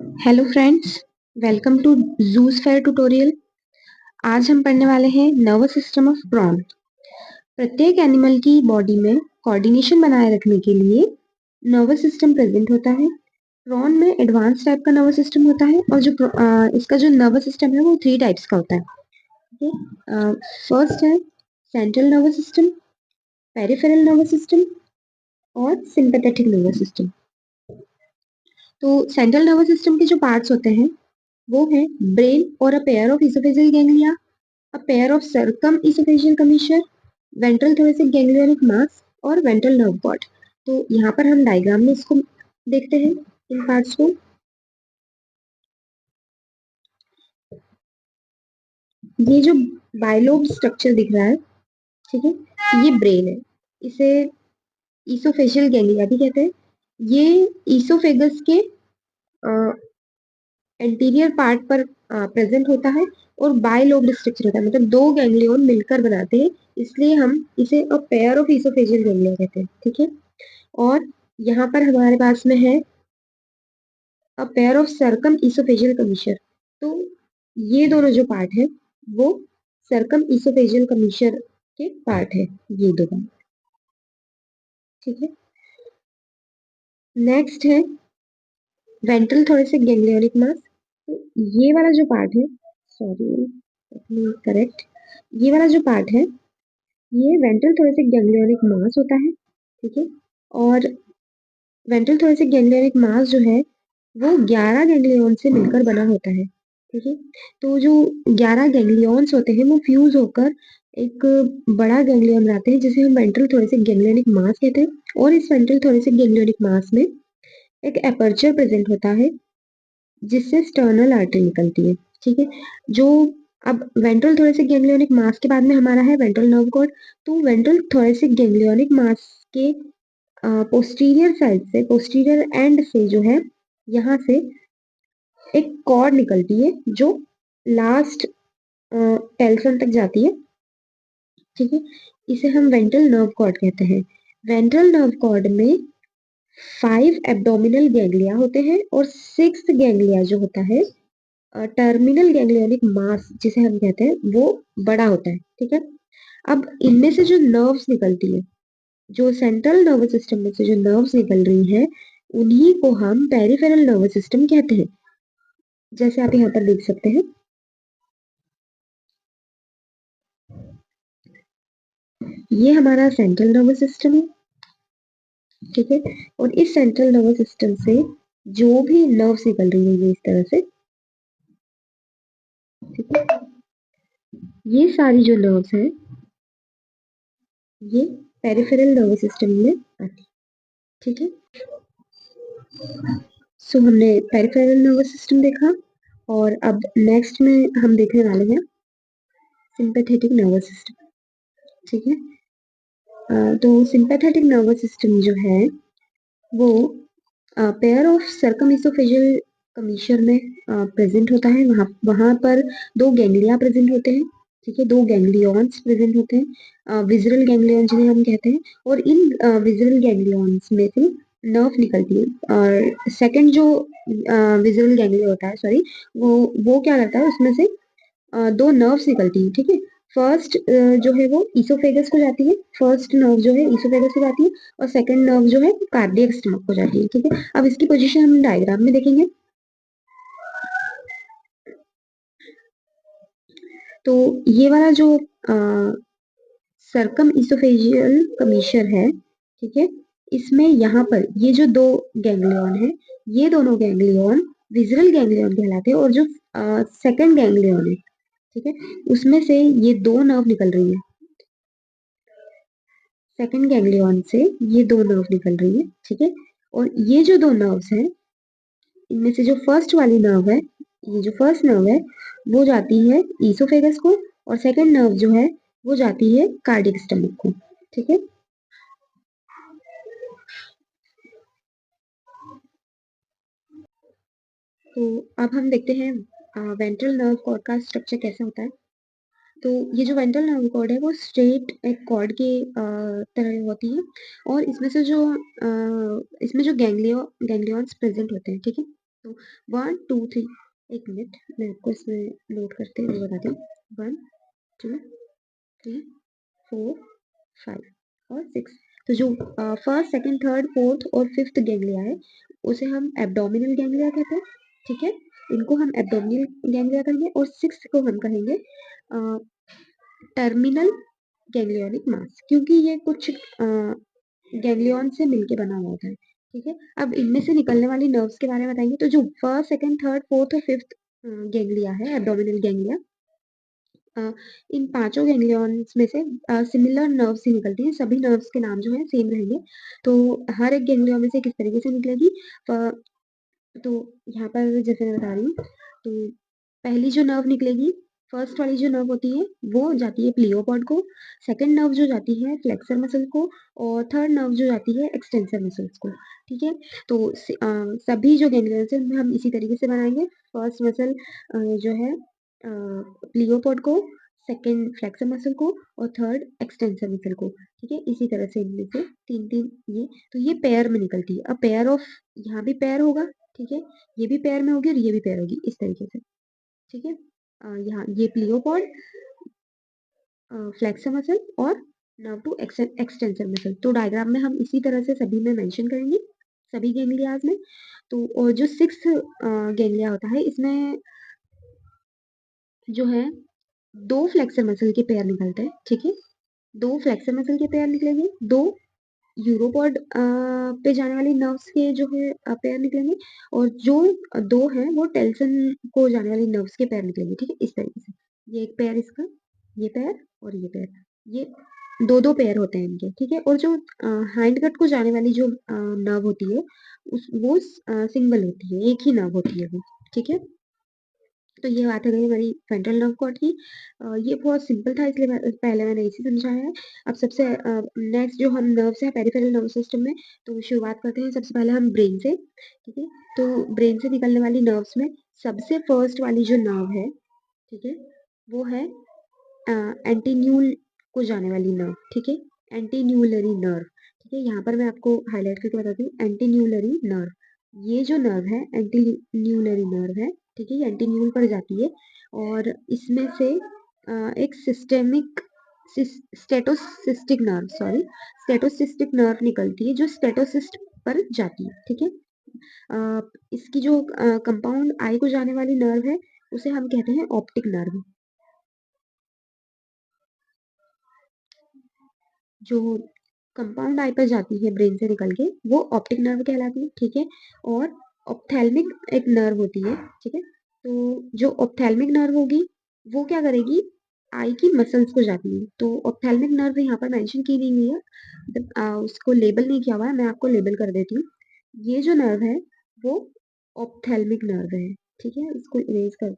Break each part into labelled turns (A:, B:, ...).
A: Hello friends, welcome to juice fair tutorial. आज हम पढ़ने वाले हैं नर्वस सिस्टम ऑफ प्रॉन। प्रत्येक एनिमल की बॉडी में कोऑर्डिनेशन बनाए रखने के लिए नर्वस सिस्टम प्रेजेंट होता है। प्रॉन में एडवांस टाइप का नर्वस सिस्टम होता है और इसका जो नर्वस सिस्टम है वो 3 टाइप्स का होता है। फर्स्ट है central nervous system, peripheral nervous system और सिंपैथेटिक नर्वस सिस्टम। तो सेंट्रल नर्वस सिस्टम के जो पार्ट्स होते हैं वो है ब्रेन और अ pair of oesophageal ganglia, a pair of circumesophageal commissure, ventral thoracic ganglionic mass और ventral nerve cord। तो यहाँ पर हम डायग्राम में इसको देखते हैं इन पार्ट्स को। ये जो बाइलोब स्ट्रक्चर दिख रहा है, ठीक है, ये ब्रेन है। इसे इसोफेशियल गैंग्लिया भी कहते हैं। ये इसोफेगस के एंटीरियर पार्ट पर प्रेजेंट होता है और बाइलोब स्ट्रक्चर होता है, मतलब दो गैंग्लियन मिलकर बनाते हैं, इसलिए हम इसे अ पेयर ऑफ इसोफेजियल गैंग्लिया कहते हैं। ठीक है, और यहाँ पर हमारे पास में है a pair of circum oesophageal commissure. तो ये दोनों जो पार्ट है वो सर्कम इसोफेजियल कमीशर के पार्ट है, ये दो पार्ट। ठीक है, नेक्स्ट है वेंट्रल थोरेसिक गैंग्लियोनिक मास। तो ये वाला जो पार्ट है, सॉरी करेक्ट, ये वाला जो पार्ट है ये वेंट्रल थोरेसिक गैंग्लियोनिक मास होता है। ठीक है, और वेंट्रल थोरेसिक गैंग्लियोनिक मास जो है वो 11 गैंग्लियन से मिलकर बना होता है। ठीक है, तो जो 11 गैंग्लियंस होते हैं वो फ्यूज होकर एक बड़ा गैंग्लियन बनाते हैं जिसे हम वेंट्रल थोरेसिक गैंग्लियोनिक मास कहते हैं। और इस वेंट्रल थोरेसिक गैंग्लियोनिक मास में एक एपर्चर प्रेजेंट होता है जिससे स्टर्नल आर्टरी निकलती है। ठीक है, जो अब वेंट्रल थोरेसिक गैंग्लियोनिक मास के बाद में हमारा है वेंट्रल नर्व कॉर्ड। तो वेंट्रल थोरेसिक गैंग्लियोनिक मास के पोस्टीरियर साइड से, पोस्टीरियर एंड से जो है यहाँ से एक कॉर्ड निकलती है जो लास्ट टेल्सन तक जाती है। ठीक है, इसे हम वेंट्रल नर्व कॉर्ड कहते हैं। वेंट्रल नर्व कॉर्ड में 5 एब्डोमिनल गैंग्लिया होते हैं और 6th गैंग्लिया जो होता है टर्मिनल गैंग्लियोनिक मास जिसे हम कहते हैं वो बड़ा होता है। ठीक है, अब इनमें से जो नर्व्स निकलती है, जो सेंट्रल नर्वस सिस्टम में से जो नर्व्स निकल रही हैं उन्हीं को हम पेरिफेरल नर्वस सिस्टम कहते हैं, जैसे आप यहाँ पर देख सकते हैं। ये हमारा सेंट्रल नर्वस सिस्टम है। ठीक है, और इस सेंट्रल नर्वस सिस्टम से जो भी नर्व्स निकल रही है ये इस तरह से, ठीक है, ये सारी जो नर्व्स हैं ये पेरिफेरल नर्वस सिस्टम में आती है। ठीक है, सो हमने पेरिफेरल नर्वस सिस्टम देखा और अब नेक्स्ट में हम देखने वाले हैं सिंपैथेटिक नर्वस सिस्टम। ठीक है, तो सिंपैथेटिक नर्वस सिस्टम जो है वो पेयर ऑफ सर्कमइसोफेजियल कमीशर में प्रेजेंट होता है। वहाँ वहाँ पर दो गैंग्लिया प्रेजेंट होते हैं। ठीक है, दो गैंग्लियंस प्रेजेंट होते हैं, विजुअल गैंग्लियन जिन्हें हम कहते हैं, और इन विजुअल गैंग्लियंस में से नर्व निकलती है। और सेकंड जो विजुअल गैंग्लिया होता है, सॉरी, वो क्या करता है, उसमें से दो नर्व्स निकलती है। ठीक है, फर्स्ट जो है वो इसोफेगस को जाती है, फर्स्ट नर्व जो है इसोफेगस को जाती है और सेकंड नर्व जो है कार्डियक स्टमक को जाती है। ठीक है, अब इसकी पोजीशन हम डायग्राम में देखेंगे। तो ये वाला जो सर्कम इसोफेजियल कमीशर है, ठीक है, इसमें यहाँ पर ये जो दो गैंग्लियन है, ये दोनों गैंग्लियन विजुअल गैंग्लियन कहलाते हैं, और जो सेकंड गैंग्लियन है, ठीक है, उसमें से ये दो नर्व निकल रही है। सेकंड गैंग्लियन से ये दो नर्व निकल रही है। ठीक है, और ये जो दो नर्व्स हैं इनमें से जो फर्स्ट वाली नर्व है, ये जो फर्स्ट नर्व है वो जाती है ईसोफेगस को, और सेकंड नर्व जो है वो जाती है कार्डियक स्टमक को। ठीक है, तो अब हम देखते हैं वेंट्रल नर्व कॉर्ड का स्ट्रक्चर कैसे होता है। तो ये जो वेंट्रल नर्व कॉर्ड है वो स्ट्रेट एक कॉर्ड के तरह होती है, और इसमें से जो इसमें जो गैंग्लियंस प्रेजेंट होते हैं। ठीक है, तो 1 2 3, एक मिनट मैं आपको इसमें नोट करते हुए बताती हूँ। 1 2 3 4 5 और 6। तो जो फर्स्ट सेकंड थर्ड फोर्थ और फिफ्थ गैंग्लिया है उसे हम एब्डोमिनल गैंग्लिया कहते हैं, ठीक है। इनको हम एब्डोमिनल गैंग्लिया कहेंगे और सिक्स को हम कहेंगे टर्मिनल गैंग्लियोनिक मास, क्योंकि ये कुछ गैंग्लियन से मिलके बना हुआ होता है, ठीक है। अब इनमें से निकलने वाली नर्व्स के बारे में बताएंगे। तो जो फर्स्ट सेकंड थर्ड फोर्थ और फिफ्थ गैंग्लिया है, एब्डोमिनल गैंग्लिया, इन पांचों गैंग्लियंस में से सिमिलर नर्व्स ही निकलती हैं। सभी नर्व्स के नाम जो है सेम रहेंगे। तो हर एक गैंग्लियन में से किस तरीके से निकलेगी, तो यहाँ पर जैसे मैं बता रही हूँ, तो पहली जो नर्व निकलेगी, फर्स्ट वाली जो नर्व होती है वो जाती है प्लियोपॉड को, सेकंड नर्व जो जाती है फ्लेक्सर मसल को, और थर्ड नर्व जो जाती है एक्सटेंसर मसल्स को, ठीक है। तो सभी जो गैंग्लियंस हैं हम इसी तरीके से बनाएंगे। फर्स्ट मसल जो है प्लियोपॉड को, सेकंड फ्लेक्सर मसल को, और थर्ड एक्सटेंसर मसल को, ठीक है। इसी तरह से इनमें से तीन तीन ये, तो ये पेयर में निकलती है। अब पेयर ऑफ, यहाँ भी पेयर होगा, ठीक है, ये भी पेयर में होगी और ये भी पेयर होगी, इस तरीके से, ठीक है। यहाँ ये प्लियोपॉड, फ्लेक्सर मसल और नर्व टू एक्सटेंसर मसल। तो डायग्राम में हम इसी तरह से सभी में मेंशन करेंगे, सभी गैंग्लियाज में। तो और जो सिक्स गैंग्लिया होता है इसमें जो है दो फ्लेक्सर मसल के पेयर निकलते हैं, ठीक है। दो फ्लेक्सर मसल के पेयर निकलेंगे, दो यूरोपॉड पे जाने वाली नर्व्स के जो है पेयर निकलेंगे, और जो दो हैं वो टेल्सन को जाने वाली नर्व्स के पेयर निकलेंगे, ठीक है। इस तरीके से ये एक पेयर, इसका ये पेयर और ये पेयर, ये दो दो पेयर होते हैं इनके, ठीक है। और जो हैंड कट को जाने वाली जो नर्व होती है वो सिंगल होती है, एक ही नर्व होती है वो, ठीक है। तो ये बात हो गई हमारी वेंट्रल नर्व कॉर्ड की। ये बहुत सिंपल था इसलिए पहले मैंने इसी समझाया है। अब सबसे नेक्स्ट जो हम नर्व्स है पेरिफेरल नर्व सिस्टम में, तो शुरुआत करते हैं सबसे पहले हम ब्रेन से, ठीक है। तो ब्रेन से निकलने वाली नर्व्स में सबसे फर्स्ट वाली जो नर्व है, ठीक है, वो है एंटीन्यूल को जाने वाली नर्व, ठीक है, एंटीन्यूलरी नर्व, ठीक है। यहाँ पर मैं आपको हाईलाइट करके बताती हूँ, एंटीन्यूलरी नर्व, ये जो नर्व है एंटीन्यूलरी नर्व है, ठीक है, ये एंटीन्यूल पर जाती है, और इसमें से एक सिस्टेमिक स्टेटोसिस्टिक नर्व, सॉरी, स्टेटोसिस्टिक नर्व निकलती है जो स्टेटोसिस्ट पर जाती है, ठीक है। इसकी जो कंपाउंड आई को जाने वाली नर्व है उसे हम कहते हैं ऑप्टिक नर्व। जो कंपाउंड आई पर जाती है ब्रेन से निकल के वो ऑप्टिक नर्व कहलाती है, ठीक है। और ऑप्थेल्मिक एक नर्व होती है, ठीक है। तो जो ऑप्थेल्मिक नर्व होगी वो क्या करेगी, आई की मसल्स को जाती है। तो ऑप्थेल्मिक नर्व यहाँ पर मेंशन की नहीं हुई है, मतलब उसको लेबल नहीं किया हुआ है, मैं आपको लेबल कर देती हूँ। ये जो नर्व है वो ऑप्थेल्मिक नर्व है, ठीक है। इसको इरेज कर,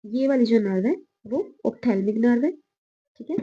A: ये वाली जो नर्व है वो ऑप्थेल्मिक नर्व है, ठीक है।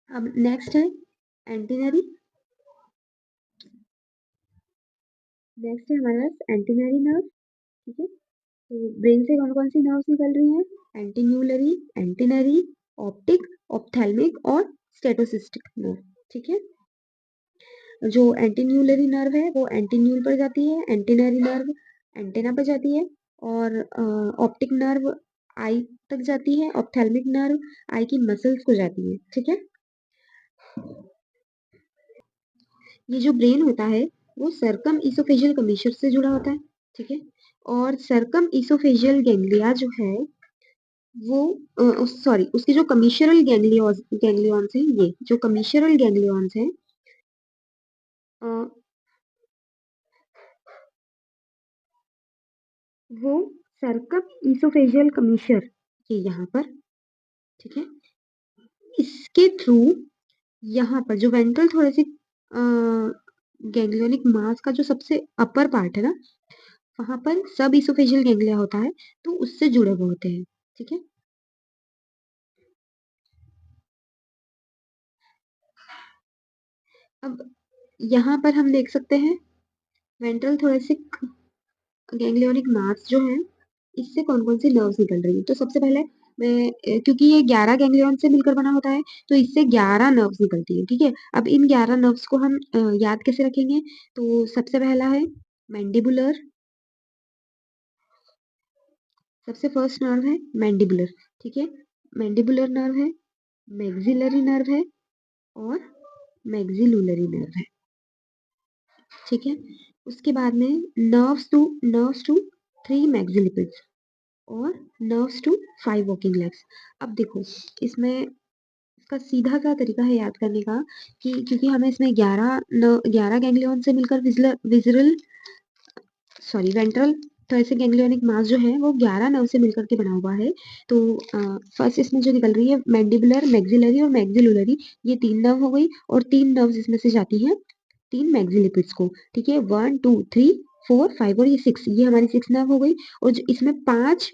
A: अब नेक्स्ट है एंटीनरी, नेक्स्ट है हमारे पास एंटीनरी नर्व, ठीक है। तो ब्रेन से कौन कौन सी नर्व्स निकल रही हैं, एंटीन्यूलरी, एंटीनरी, ऑप्टिक, ऑप्थेल्मिक और स्टेटोसिस्टिक नर्व, ठीक है। जो एंटीन्यूलरी नर्व है वो एंटीन्यूल पर जाती है, एंटीनरी नर्व एंटेना पर जाती है, और ऑप्टिक नर्व आई तक जाती है, ऑप्थेल्मिक नर्व आई की मसल्स को जाती है, ठीक है। ये जो ब्रेन होता है वो सर्कम इसोफेजियल कमीशर से जुड़ा होता है, ठीक है। और सर्कम इसोफेजियल गैंग्लिया जो है वो सॉरी, उसके जो कमीशरल गैंग्लियॉन्स हैं, ये जो कमीशरल गैंग्लियॉन्स हैं अ, वो सर्कम इसोफेजियल कमीशर, ये यहाँ पर, ठीक है, इसके थ्रू यहाँ पर जो वेंट्रल थोरेसिक गैंग्लियोनिक मास का जो सबसे अपर पार्ट है ना, वहां पर सब इसोफेजियल गैंग्लिया होता है, तो उससे जुड़े हुए होते हैं, ठीक है। अब यहाँ पर हम देख सकते हैं वेंट्रल थोरेसिक गैंग्लियोनिक मास जो है इससे कौन कौन सी नर्व्स निकल रही है। तो सबसे पहले क्योंकि ये 11 गैंग्लियन से मिलकर बना होता है, तो इससे 11 नर्व्स निकलती है। ठीक है, अब इन 11 नर्व्स को हम याद कैसे रखेंगे? तो सबसे पहला है मैंडिबुलर, सबसे फर्स्ट नर्व है मैंडिबुलर। ठीक है, मैंडिबुलर नर्व है, मैक्सिलरी नर्व है और मैक्सिलुलरी नर्व है। ठीक है, उसके बाद में नर्व्स टू 3 मैक्सिलिपिड्स और नर्व्स टू 5 वॉकिंग लेग्स। अब देखो, इसमें इसका सीधा सा तरीका है याद करने का कि क्योंकि हमें इसमें 11 गैंग्लियन से मिलकर visceral sorry ventral thoracic ganglionic mass जो है वो 11 नर्व से मिलकर के बना हुआ है। तो फर्स्ट इसमें जो निकल रही है मैंडिबुलर, मैक्सिलरी और मैक्सिलुलरी, ये 3 नर्व हो गई और 3 नर्व्स इसमें से जाती हैं 3 मैक्सिलिपिड्स को। ठीक है, 1 2 3 4 5 और ये 6, ये हमारी 6 नर्व हो गई। और जो इसमें 5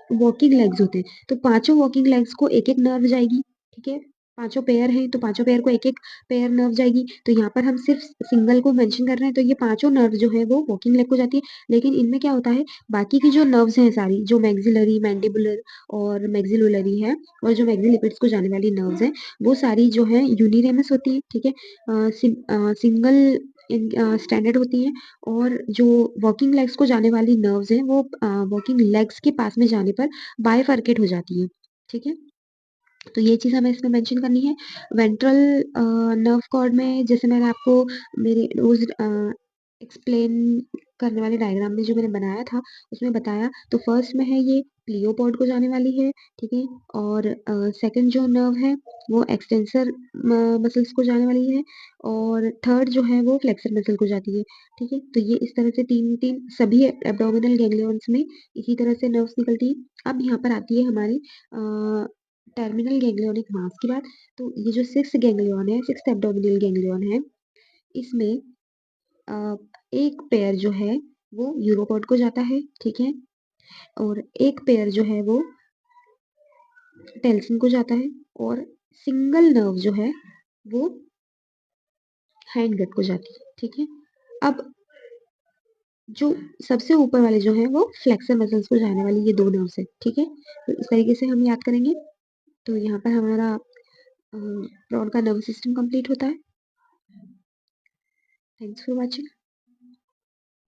A: वॉकिंग लेग्स होते हैं, तो पांचों वॉकिंग लेग्स को एक एक नर्व जाएगी। ठीक है, पांचों पेयर हैं तो पांचों पेयर को एक एक पेयर नर्व जाएगी। तो यहाँ पर हम सिर्फ सिंगल को मेंशन कर रहे हैं, तो ये पांचों नर्व जो है वो वॉकिंग लेग को जाती है। लेकिन इनमें क्या होता है, बाकी की जो नर्व्स हैं सारी, जो मैक्सिलरी, मैंडिबुलर और मैक्सिलुलरी है और जो मैक्सिलिपिड्स को जाने वाली नर्व्स हैं, वो सारी जो है यूनिरेमस होती है। ठीक है, सिंगल स्टैंडर्ड होती हैं। और जो वॉकिंग लेग्स को जाने वाली नर्व्स हैं वो वॉकिंग लेग्स के पास में जाने पर बाइफरकेट हो जाती है। ठीक है, तो ये चीज हमें इसमें मेंशन करनी है। वेंट्रल नर्व कॉर्ड में जैसे मैंने आपको मेरे रोज एक्सप्लेन करने वाले डायग्राम में जो मैंने बनाया था उसमें बताया, तो फर्स्ट में है ये क्लियोपॉड को जाने वाली है। ठीक है, और सेकंड जो नर्व है वो एक्सटेंसर मसल्स को जाने वाली है और थर्ड जो है वो फ्लेक्सर मसल को जाती है। ठीक है, तो ये इस तरह से तीन तीन सभी एब्डोमिनल गैंग्लियंस में इसी तरह से नर्व्स निकलती है। अब यहाँ पर आती है हमारी टर्मिनल गैंग्लियोनिक मास की बात। तो ये जो 6 गैंग्लियन है, 6 एब्डोमिनल गैंग्लियन है, इसमें अ, एक पेयर जो है वो यूरोपॉड को जाता है। ठीक है, और एक पेयर जो है वो टेल्सिन को जाता है और सिंगल नर्व जो है वो हैंड गट को जाती है। ठीक है, अब जो सबसे ऊपर वाले जो है वो फ्लेक्सर मसल्स को जाने वाली ये दो नर्व्स है। ठीक है, तो इस तरीके से हम याद करेंगे। तो यहाँ पर हमारा प्रॉन का नर्वस सिस्टम कंप्लीट होता है। Thanks for watching.